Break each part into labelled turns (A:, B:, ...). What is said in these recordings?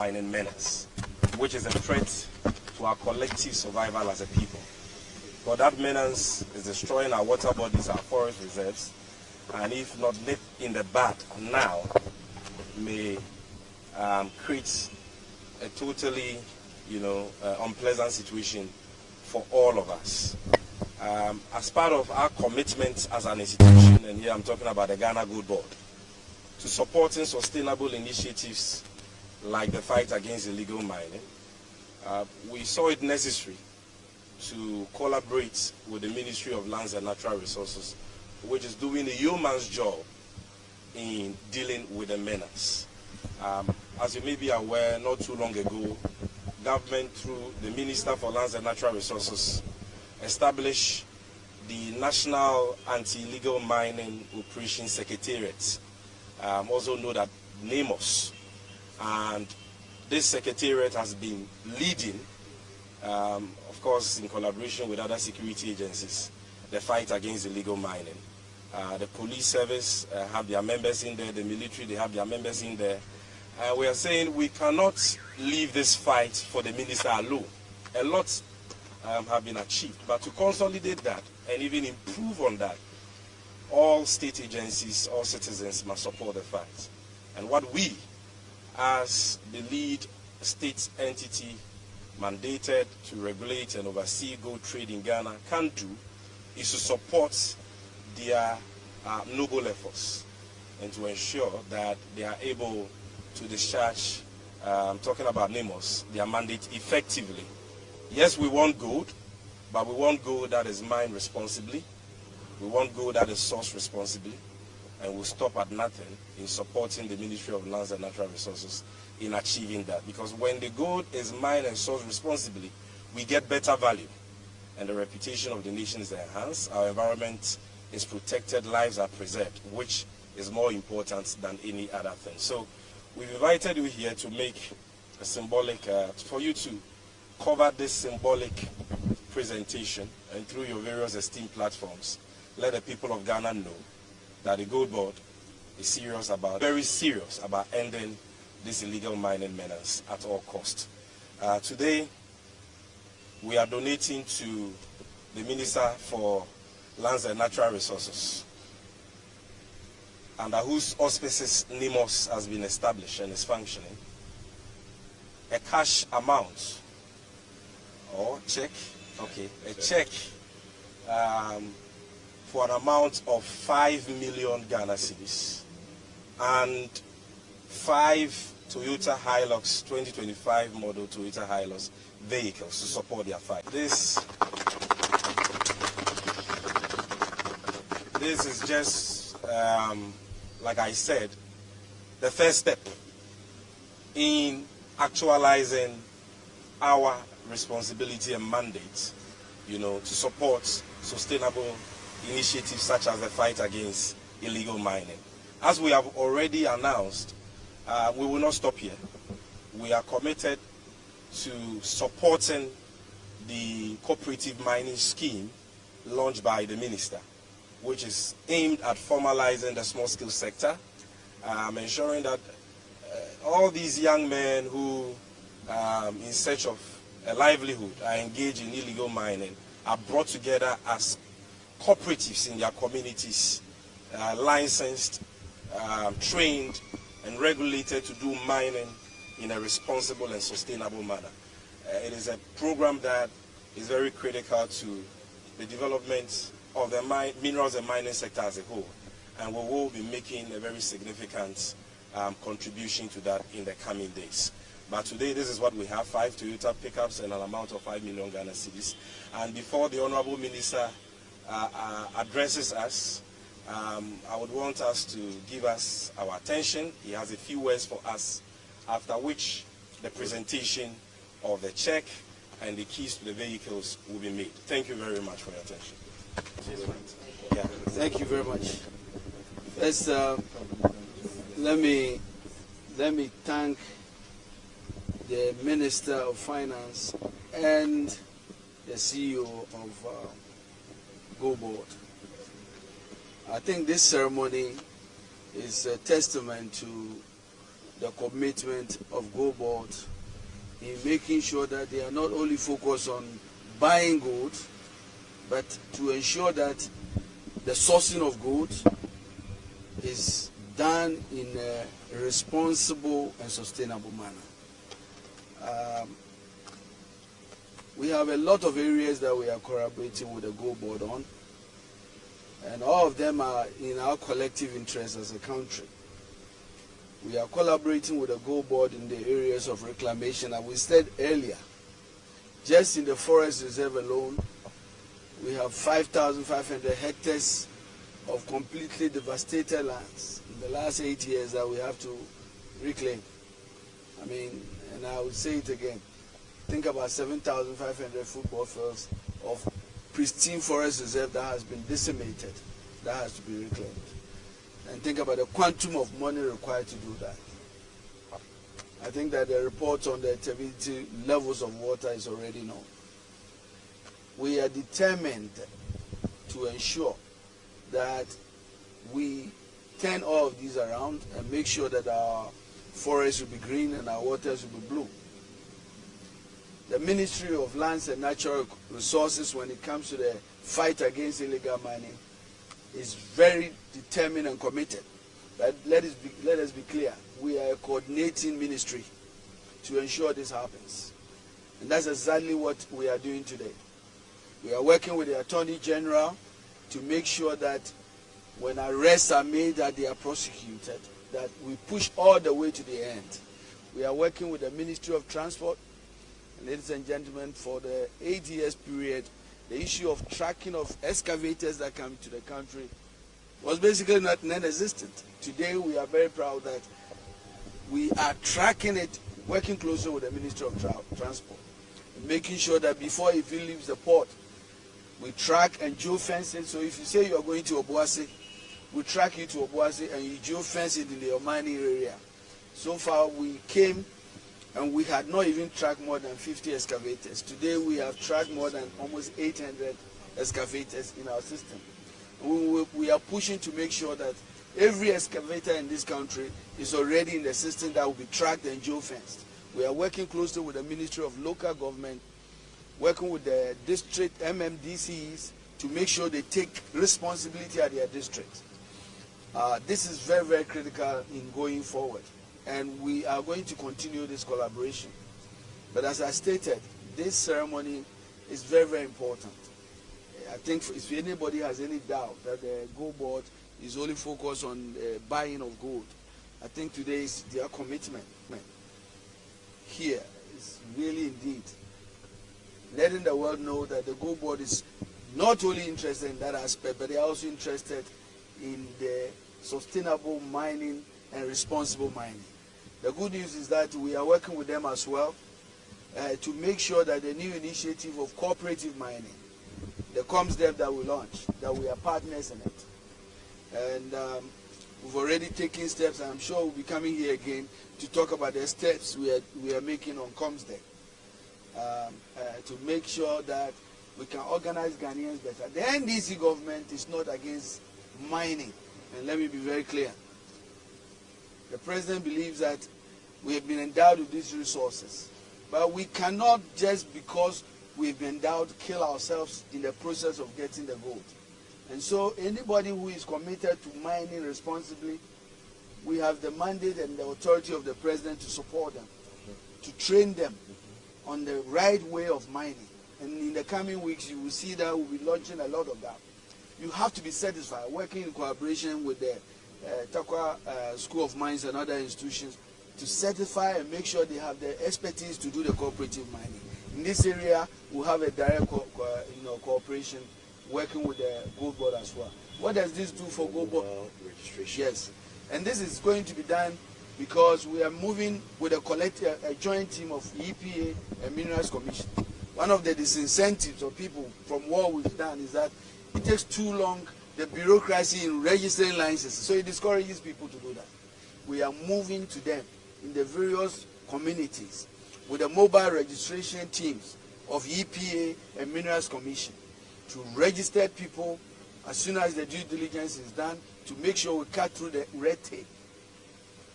A: mining menace, which is a threat to our collective survival as a people. But that menace is destroying our water bodies, our forest reserves, and if not nipped in the bud now, may create a totally, unpleasant situation for all of us. As part of our commitment as an institution, and here I'm talking about the Ghana GOLDBOD, to supporting sustainable initiatives like the fight against illegal mining, we saw it necessary to collaborate with the Ministry of Lands and Natural Resources, which is doing a yeoman's job in dealing with the menace. As you may be aware, not too long ago, government through the Minister for Lands and Natural Resources established the National Anti-Illegal Mining Operation Secretariat, also known as NAMOS. And this secretariat has been leading, of course, in collaboration with other security agencies, the fight against illegal mining. The police service have their members in there, the military, they have their members in there. We are saying we cannot leave this fight for the minister alone. A lot have been achieved, but to consolidate that and even improve on that, all state agencies, all citizens must support the fight. And what we, as the lead state entity mandated to regulate and oversee gold trade in Ghana, can do is to support their noble efforts and to ensure that they are able to discharge, talking about NAMOS, their mandate effectively. Yes, we want gold, but we want gold that is mined responsibly. We want gold that is sourced responsibly, and we'll stop at nothing in supporting the Ministry of Lands and Natural Resources in achieving that. Because when the gold is mined and sourced responsibly, we get better value, and the reputation of the nation is enhanced, our environment is protected, lives are preserved, which is more important than any other thing. So we've invited you here to make a symbolic, for you to cover this symbolic presentation, and through your various esteemed platforms, let the people of Ghana know that the GOLDBOD is very serious about ending this illegal mining menace at all costs. Today, we are donating to the Minister for Lands and Natural Resources, under whose auspices NAMOS has been established and is functioning, a cash amount, or check, okay, a check for an amount of 5 million Ghana cedis and 5 Toyota Hilux 2025 model Toyota Hilux vehicles to support their fight. This is just, like I said, the first step in actualizing our responsibility and mandate, to support sustainable initiatives such as the fight against illegal mining. As we have already announced, we will not stop here. We are committed to supporting the cooperative mining scheme launched by the minister, which is aimed at formalizing the small-scale sector, ensuring that all these young men who, in search of a livelihood, are engaged in illegal mining, are brought together as cooperatives in their communities, licensed, trained, and regulated to do mining in a responsible and sustainable manner. It is a program that is very critical to the development of the minerals and mining sector as a whole, and we will be making a very significant contribution to that in the coming days. But today, this is what we have: 5 Toyota pickups and an amount of 5 million Ghana cedis. And before the Honorable Minister addresses us, I would want us to give us our attention. He has a few words for us, after which the presentation of the check and the keys to the vehicles will be made. Thank you very much for your attention.
B: Yeah. Thank you very much. First, let me thank the Minister of Finance and the CEO of GOLDBOD. I think this ceremony is a testament to the commitment of GOLDBOD in making sure that they are not only focused on buying gold, but to ensure that the sourcing of gold is done in a responsible and sustainable manner. We have a lot of areas that we are collaborating with the GOLDBOD on, and all of them are in our collective interest as a country. We are collaborating with the GOLDBOD in the areas of reclamation, and we said earlier, just in the forest reserve alone, we have 5,500 hectares of completely devastated lands in the last 8 years that we have to reclaim. I mean, and I will say it again, think about 7,500 football fields of pristine forest reserve that has been decimated, that has to be reclaimed. And think about the quantum of money required to do that. I think that the report on the turbidity levels of water is already known. We are determined to ensure that we turn all of these around and make sure that our forests will be green and our waters will be blue. The Ministry of Lands and Natural Resources, when it comes to the fight against illegal mining, is very determined and committed. But let us be clear, we are a coordinating ministry to ensure this happens. And that's exactly what we are doing today. We are working with the Attorney General to make sure that when arrests are made, that they are prosecuted, that we push all the way to the end. We are working with the Ministry of Transport. And ladies and gentlemen, for the 8 years period, the issue of tracking of excavators that come to the country was basically non-existent. Today, we are very proud that we are tracking it, working closely with the Ministry of Transport, making sure that before it leaves the port, we track and geofence it. So if you say you are going to Obuasi, we track you to Obuasi and you geofence it in the Omani area. So far, we came and we had not even tracked more than 50 excavators. Today we have tracked more than almost 800 excavators in our system. We are pushing to make sure that every excavator in this country is already in the system that will be tracked and geofenced. We are working closely with the Ministry of Local Government, working with the district MMDCs to make sure they take responsibility at their districts. This is very, very critical in going forward. And we are going to continue this collaboration. But as I stated, this ceremony is very, very important. I think if anybody has any doubt that the GOLDBOD is only focused on buying of gold, I think today is their commitment here is really indeed letting the world know that the GOLDBOD is not only interested in that aspect, but they are also interested in the sustainable mining and responsible mining. The good news is that we are working with them as well to make sure that the new initiative of cooperative mining, the ComsDev that we launched, that we are partners in it. And we've already taken steps, and I'm sure we'll be coming here again to talk about the steps we are making on ComsDev to make sure that we can organize Ghanaians better. The NDC government is not against mining, and let me be very clear. The president believes that we have been endowed with these resources, but we cannot just because we've been endowed kill ourselves in the process of getting the gold. And so anybody who is committed to mining responsibly, we have the mandate and the authority of the president to support them, to train them on the right way of mining. And in the coming weeks, you will see that we'll be launching a lot of that. You have to be satisfied, working in cooperation with the Takwa School of Mines and other institutions to certify and make sure they have the expertise to do the cooperative mining. In this area, we'll have a direct cooperation working with the GOLDBOD as well. What does this do for GOLDBOD? Registration. Yes. And this is going to be done because we are moving with a joint team of EPA and Minerals Commission. One of the disincentives of people from what we've done is that it takes too long, the bureaucracy in registering licenses, so it discourages people to do that. We are moving to them in the various communities with the mobile registration teams of EPA and Minerals Commission to register people as soon as the due diligence is done to make sure we cut through the red tape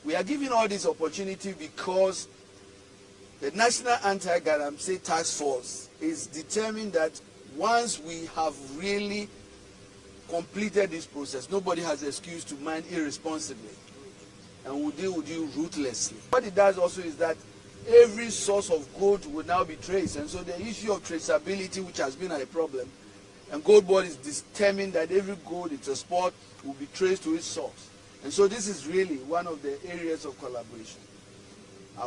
B: We are giving all this opportunity because the National Anti-Galamsey Task Force is determined that once we have really completed this process, nobody has an excuse to mine irresponsibly, and we'll deal with you ruthlessly. What it does also is that every source of gold will now be traced, and so the issue of traceability, which has been a problem, and GOLDBOD is determined that every gold it's a spot will be traced to its source. And so this is really one of the areas of collaboration.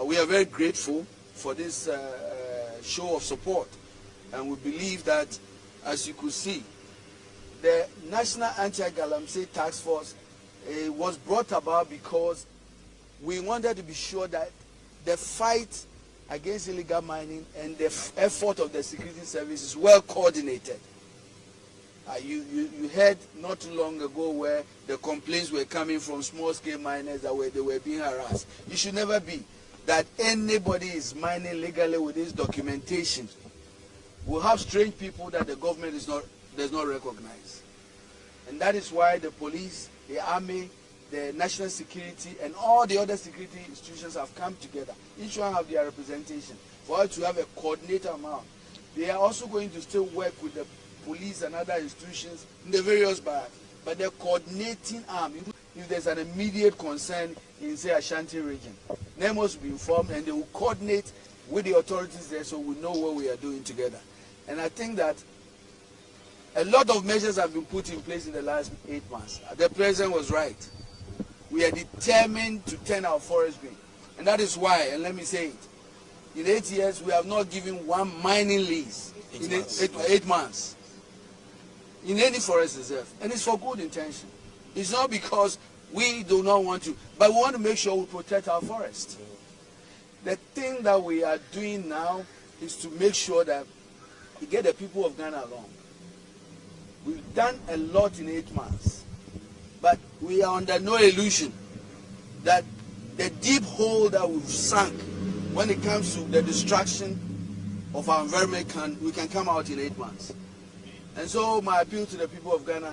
B: We are very grateful for this show of support, and we believe that, as you could see, the National Anti-Galamsey Task Force was brought about because we wanted to be sure that the fight against illegal mining and the effort of the security service is well coordinated. You heard not too long ago where the complaints were coming from small-scale miners that they were being harassed. It should never be that anybody is mining legally with this documentation. We'll have strange people that the government does not recognize. And that is why the police, the army, the national security, and all the other security institutions have come together. Each one have their representation for us to have a coordinated amount. They are also going to still work with the police and other institutions in the various barracks, but the coordinating arm, if there's an immediate concern in, say, Ashanti region, NEMOS will be informed and they will coordinate with the authorities there so we know what we are doing together. And I think that a lot of measures have been put in place in the last 8 months. The president was right. We are determined to turn our forest green. And that is why, and let me say it, in 8 years we have not given one mining lease in 8 months in any forest reserve. And it's for good intention. It's not because we do not want to, but we want to make sure we protect our forest. The thing that we are doing now is to make sure that we get the people of Ghana along. We've done a lot in 8 months, but we are under no illusion that the deep hole that we've sunk when it comes to the destruction of our environment, we can come out in 8 months. And so my appeal to the people of Ghana,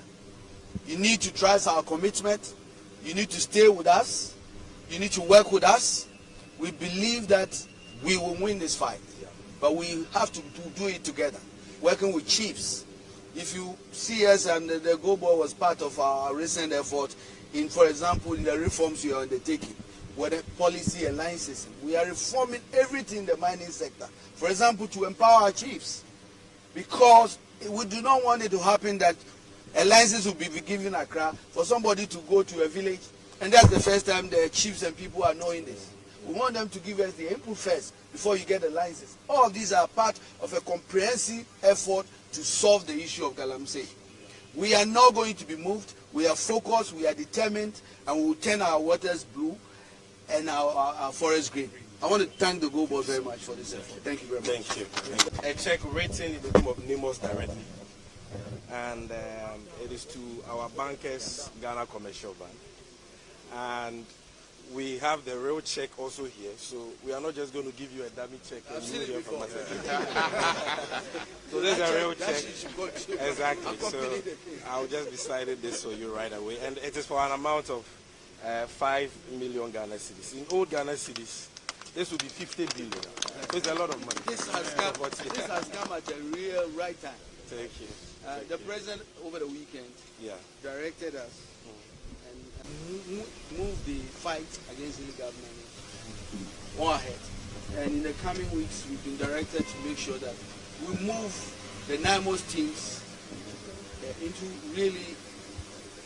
B: you need to trust our commitment, you need to stay with us, you need to work with us. We believe that we will win this fight, but we have to do it together, working with chiefs. If you see us, and the GOLDBOD was part of our recent effort in, for example, in the reforms we are undertaking, with the policy and line system. We are reforming everything in the mining sector. For example, to empower our chiefs, because we do not want it to happen that a license will be given Accra for somebody to go to a village, and that's the first time the chiefs and people are knowing this. We want them to give us the input first before you get the license. All of these are part of a comprehensive effort to solve the issue of galamsey. We are not going to be moved. We are focused, we are determined, and we will turn our waters blue and our forest green. I want to thank the GOLDBOD very much for this effort. Thank you very much.
A: Thank you. A check written in the name of NEMOS directly. And it is to our bankers, Ghana Commercial Bank. And we have the real check also here, so we are not just going to give you a dummy check.
B: I've seen it before.
A: So there's a real check. Exactly. So I'll just be sliding this for you right away. And it is for an amount of 5 million Ghana cedis. In old Ghana cedis, this will be 50 billion. So it's a lot of money.
B: This has come at a real right time.
A: Thank you.
B: The president over the weekend directed us and move the fight against illegal mining on ahead. And in the coming weeks, we've been directed to make sure that we move the NIMOS teams into really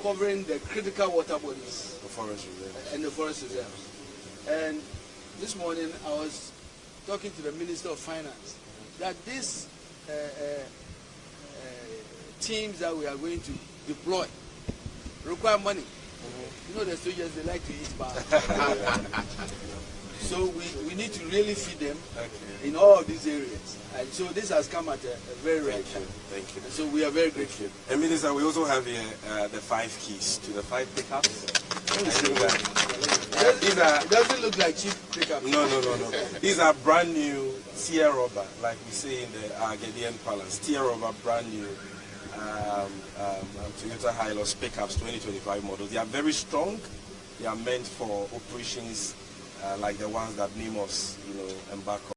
B: covering the critical water bodies and the forest reserves. And this morning, I was talking to the Minister of Finance that these teams that we are going to deploy require money. You know the soldiers, they like to eat bad. So we need to really feed them in all of these areas. And so this has come at a very right time.
A: Thank you.
B: And so we are very grateful.
A: And Minister, we also have here the 5 keys to the 5 pickups.
B: It doesn't look like cheap pickups.
A: No. These are brand new tear rubber, like we say in the Argadian Palace. Tear rubber, brand new Toyota Hilux pickups, 2025 models. They are very strong, They are meant for operations like the ones that NAMOS, embark on.